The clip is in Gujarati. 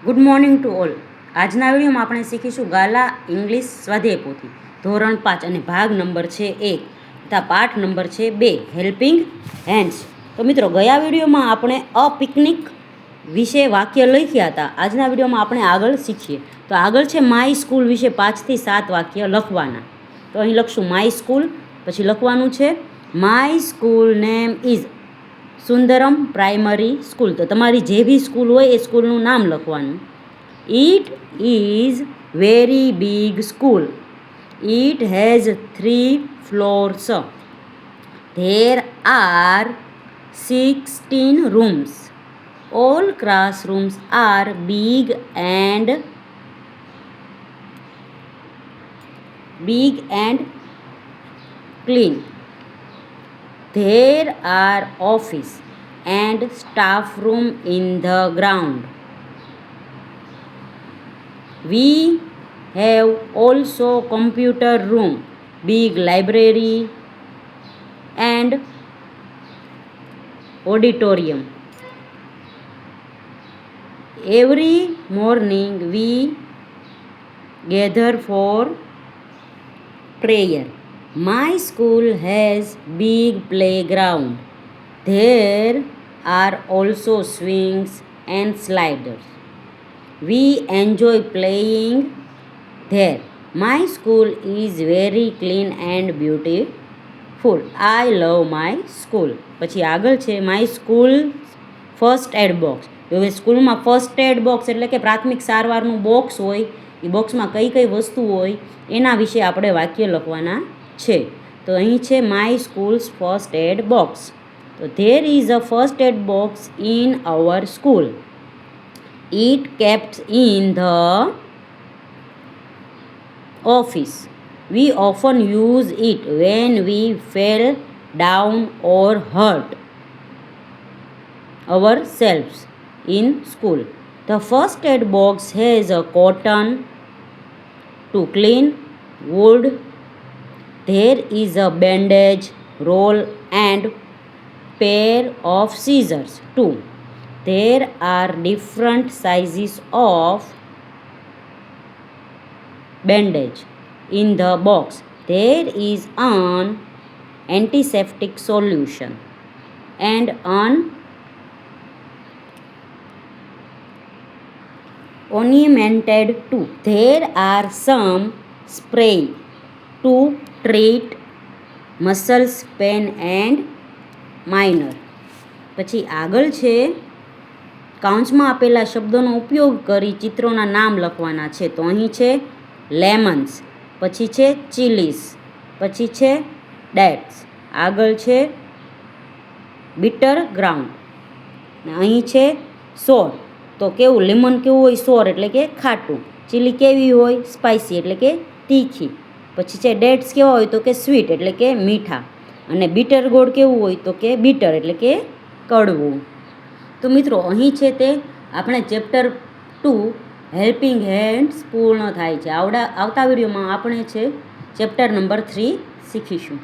Good morning to all. આજના વિડીયોમાં આપણે શીખીશું ગાલા ઇંગ્લિશ સ્વાધ્યાય પોથી ધોરણ 5 અને ભાગ નંબર છે 1 તથા પાઠ નંબર છે 2 હેલ્પિંગ હેન્ડ્સ. તો મિત્રો, ગયા વિડીયોમાં આપણે અ પિકનિક વિશે વાક્ય લખ્યા હતા. આજના વિડીયોમાં આપણે આગળ શીખીએ. તો આગળ છે માય સ્કૂલ વિશે 5 થી 7 વાક્ય લખવાના. તો અહીં લખશું માય સ્કૂલ, પછી લખવાનું છે my school name is Sundaram primary school. તો તમારી જે બી સ્કૂલ હોય એ સ્કૂલનું નામ લખવાનું. It is very big school. It has 3 floors. There are 16 rooms. All classrooms are big and clean. There are office and staff room in the ground. We have also computer room, big library and auditorium. Every morning we gather for prayer. My school has big playground. There are also swings and sliders. We enjoy playing there. My school is very clean and beautiful. I love my school. પછી આગળ છે my school first aid box. હવે સ્કૂલમાં ફર્સ્ટ એડ બોક્સ એટલે કે પ્રાથમિક સારવારનું બોક્સ હોય, એ બોક્સમાં કઈ કઈ વસ્તુ હોય એના વિશે આપણે વાક્ય લખવાના છે. તો અહીં છે my school's first aid box. તો there is a first aid box in our school. It kept in the office. We often use it when we fell down or hurt ourselves in school. The first aid box has a cotton to clean wound. There is a bandage roll and pair of scissors too. There are different sizes of bandage in the box. There is an antiseptic solution and an ointment too. There are some spray to treat muscles pain and minor. પછી આગળ છે કાઉન્સમાં આપેલા શબ્દોનો ઉપયોગ કરી ચિત્રોના નામ લખવાના છે. તો અહીં છે લેમન્સ, પછી છે ચીલીસ, પછી છે ડેટ્સ, આગળ છે બીટર ગ્રાઉન્ડ, ને અહીં છે સોર. તો કેવું લેમન કેવું હોય? સોર એટલે કે ખાટું. ચીલી કેવી હોય? સ્પાઇસી એટલે કે તીખી. પછી છે ડેટ્સ કેવા હોય? તો કે સ્વીટ એટલે કે મીઠા. અને બીટર ગોળ કેવું હોય? તો કે બીટર એટલે કે કડવું. તો મિત્રો, અહીં છે તે આપણે ચેપ્ટર 2 હેલ્પિંગ હેન્ડ્સ પૂર્ણ થાય છે. આવતા વિડીયોમાં આપણે છે ચેપ્ટર નંબર 3 શીખીશું.